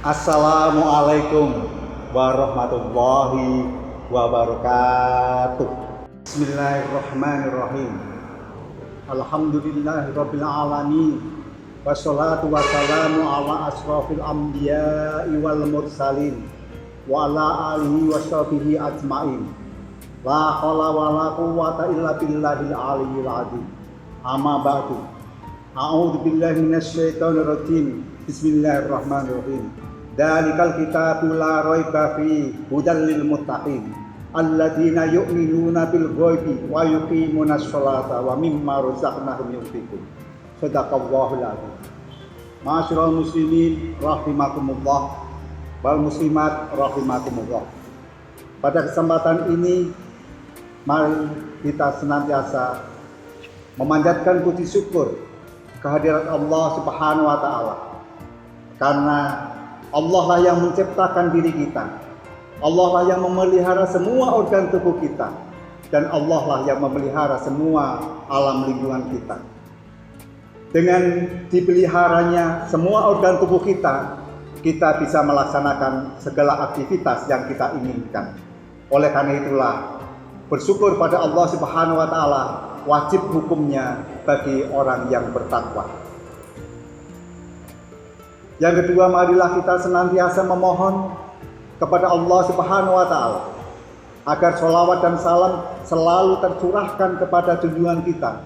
Assalamualaikum warahmatullahi wabarakatuh. Bismillahirrahmanirrahim. Alhamdulillahirabbil alamin. Wassalatu wassalamu ala asrofil anbiya'i wal mursalin wa ala alihi washabihi ajmain. La haula wala quwwata illa billahil aliyyil azim. Amma ba'du. A'udzu billahi minasyaitonir rajim. Bismillahirrahmanirrahim. Dalikal kitabu la raiba fi hudal lil muttaqin alladzina yu'minuna bil ghaibi wa yuqimunas sholata wa mimma razaqnahum yunfiqun. Shadaqallahul azim. Ma'asyiral muslimin rahimakumullah wal muslimat rahimakumullah. Pada kesempatan ini mari kita senantiasa memanjatkan puji syukur kehadirat Allah Subhanahu wa taala. Karena Allah lah yang menciptakan diri kita, Allah lah yang memelihara semua organ tubuh kita, dan Allah lah yang memelihara semua alam lingkungan kita. Dengan dipeliharanya semua organ tubuh kita, kita bisa melaksanakan segala aktivitas yang kita inginkan. Oleh karena itulah, bersyukur pada Allah Subhanahu wa taala wajib hukumnya bagi orang yang bertakwa. Yang kedua, marilah kita senantiasa memohon kepada Allah Subhanahu wa taala agar sholawat dan salam selalu tercurahkan kepada junjungan kita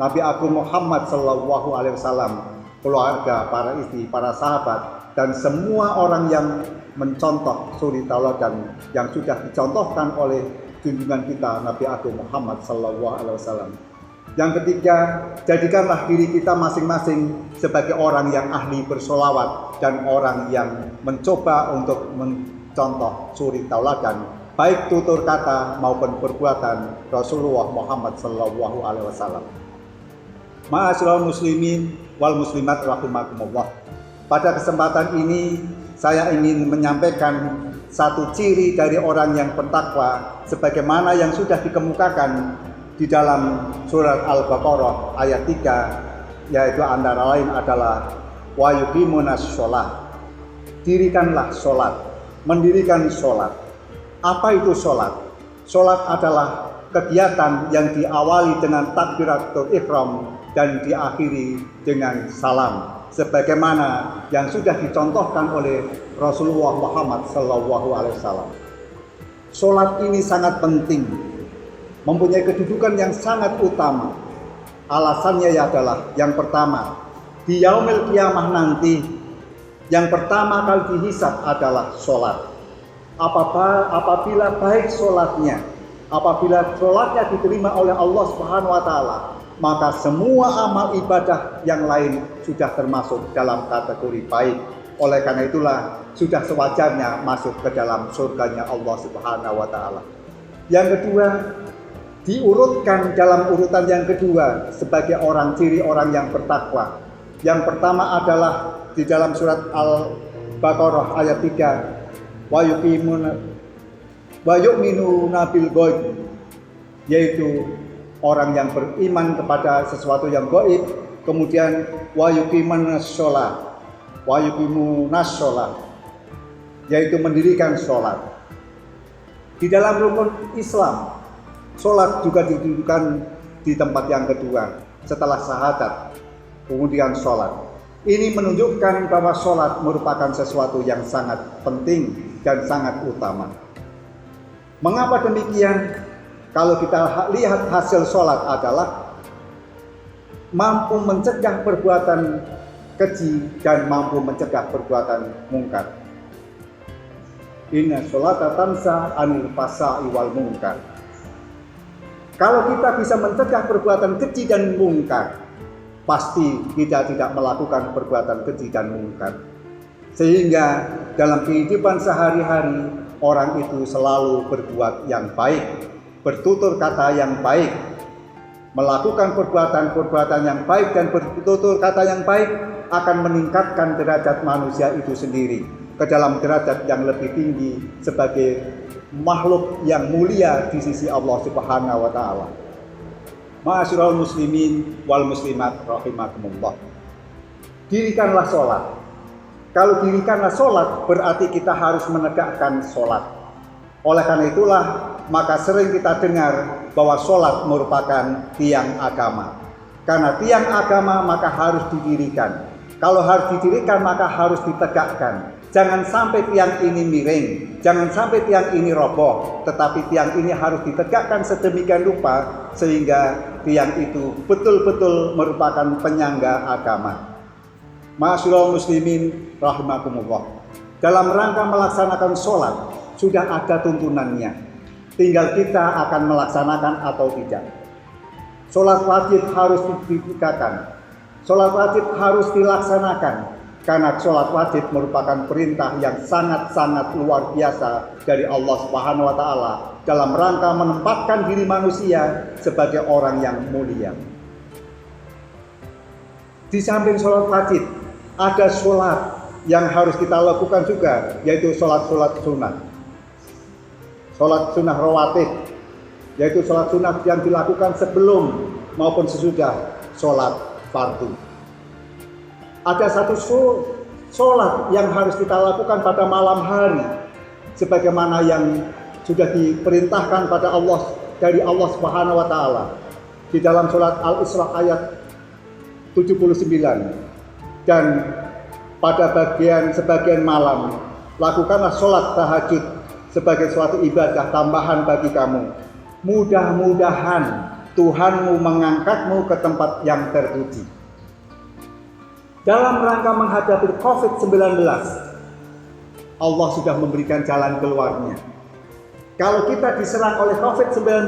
Nabi Agung Muhammad sallallahu alaihi wasallam, keluarga, para istri, para sahabat, dan semua orang yang mencontoh suri tauladan yang sudah dicontohkan oleh junjungan kita Nabi Agung Muhammad sallallahu alaihi wasallam. Yang ketiga, jadikanlah diri kita masing-masing sebagai orang yang ahli bersolawat dan orang yang mencoba untuk mencontoh suri tauladan, baik tutur kata maupun perbuatan Rasulullah Muhammad sallallahu alaihi wasallam. Ma'asyiral muslimin wal muslimat rahimakumullah. Pada kesempatan ini saya ingin menyampaikan satu ciri dari orang yang bertakwa sebagaimana yang sudah dikemukakan di dalam surat Al-Baqarah ayat 3, yaitu antara lain adalah wa yuqimunas sholat. Dirikanlah sholat, mendirikan sholat. Apa itu sholat? Sholat adalah kegiatan yang diawali dengan takbiratul ihram dan diakhiri dengan salam, sebagaimana yang sudah dicontohkan oleh Rasulullah Muhammad SAW. Sholat ini sangat penting, mempunyai kedudukan yang sangat utama. Alasannya adalah yang pertama, di yaumil qiyamah nanti yang pertama kali dihisab adalah sholat. Apabila baik sholatnya, apabila sholatnya diterima oleh Allah Subhanahu wa taala, maka semua amal ibadah yang lain sudah termasuk dalam kategori baik. Oleh karena itulah sudah sewajarnya masuk ke dalam surganya Allah Subhanahu wa taala. Yang kedua, diurutkan dalam urutan yang kedua sebagai ciri orang yang bertakwa. Yang pertama adalah di dalam surat Al-Baqarah ayat 3, wa yu'minuna bil ghaib, yaitu orang yang beriman kepada sesuatu yang gaib. Kemudian wa yuqimunas sholat, yaitu mendirikan sholat. Di dalam rukun Islam, sholat juga didudukan di tempat yang kedua setelah syahadat, kemudian sholat. Ini menunjukkan bahwa sholat merupakan sesuatu yang sangat penting dan sangat utama. Mengapa demikian? Kalau kita lihat hasil sholat adalah mampu mencegah perbuatan keji dan mampu mencegah perbuatan mungkar. Inna sholata tansa anil fasai wal mungkar. Kalau kita bisa mencegah perbuatan keji dan mungkar, pasti kita tidak melakukan perbuatan keji dan mungkar. Sehingga dalam kehidupan sehari-hari orang itu selalu berbuat yang baik, bertutur kata yang baik, melakukan perbuatan-perbuatan yang baik, dan bertutur kata yang baik akan meningkatkan derajat manusia itu sendiri ke dalam derajat yang lebih tinggi sebagai makhluk yang mulia di sisi Allah Subhanahu wa taala. Ma'asyiral muslimin wal muslimat rahimakumullah. Dirikanlah sholat. Kalau dirikanlah sholat, berarti kita harus menegakkan sholat. Oleh karena itulah, maka sering kita dengar bahwa sholat merupakan tiang agama. Karena tiang agama maka harus didirikan. Kalau harus didirikan maka harus ditegakkan. Jangan sampai tiang ini miring, jangan sampai tiang ini roboh, tetapi tiang ini harus ditegakkan sedemikian rupa sehingga tiang itu betul-betul merupakan penyangga agama. Ma'asyiral muslimin rahimakumullah. Dalam rangka melaksanakan sholat sudah ada tuntunannya. Tinggal kita akan melaksanakan atau tidak. Sholat wajib harus ditegakkan. Sholat wajib harus dilaksanakan. Karena sholat wajib merupakan perintah yang sangat-sangat luar biasa dari Allah Subhanahu wa Ta'ala dalam rangka menempatkan diri manusia sebagai orang yang mulia. Di samping sholat wajib, ada sholat yang harus kita lakukan juga, yaitu sholat-sholat sunnah. Sholat sunnah rawatib, yaitu sholat sunnah yang dilakukan sebelum maupun sesudah sholat fardu. Ada satu sholat yang harus kita lakukan pada malam hari, sebagaimana yang sudah diperintahkan pada Allah dari Allah Subhanahu wa Ta'ala di dalam sholat Al-Isra ayat 79. Dan pada sebagian malam lakukanlah sholat tahajud sebagai suatu ibadah tambahan bagi kamu. Mudah-mudahan Tuhanmu mengangkatmu ke tempat yang terpuji. Dalam rangka menghadapi COVID-19, Allah sudah memberikan jalan keluarnya. Kalau kita diserang oleh COVID-19,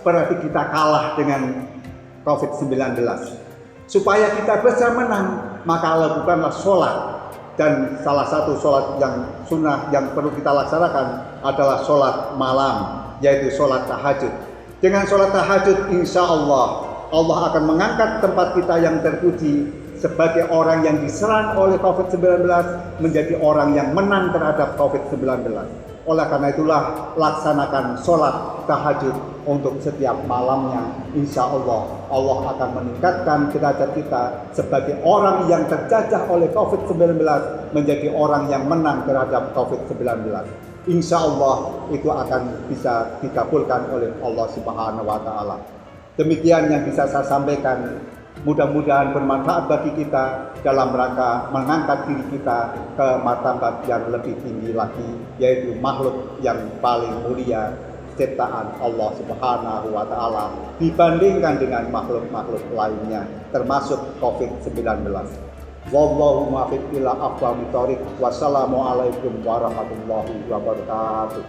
berarti kita kalah dengan COVID-19. Supaya kita bisa menang, maka lakukanlah sholat. Dan salah satu sholat yang sunnah yang perlu kita laksanakan adalah sholat malam, yaitu sholat tahajud. Dengan sholat tahajud, insya Allah akan mengangkat tempat kita yang terpuji sebagai orang yang diserang oleh COVID-19 menjadi orang yang menang terhadap COVID-19. Oleh karena itulah laksanakan sholat tahajud untuk setiap malamnya. Insya Allah akan meningkatkan derajat kita sebagai orang yang terjajah oleh COVID-19 menjadi orang yang menang terhadap COVID-19. Insya Allah itu akan bisa dikabulkan oleh Allah Subhanahu wa Ta'ala. Demikian yang bisa saya sampaikan. Mudah-mudahan bermanfaat bagi kita dalam rangka mengangkat diri kita ke martabat yang lebih tinggi lagi, yaitu makhluk yang paling mulia ciptaan Allah Subhanahu wa Ta'ala dibandingkan dengan makhluk-makhluk lainnya, termasuk COVID-19. Wallahu muwaffiq ila aqwamit thoriq. Wassalamualaikum warahmatullahi wabarakatuh.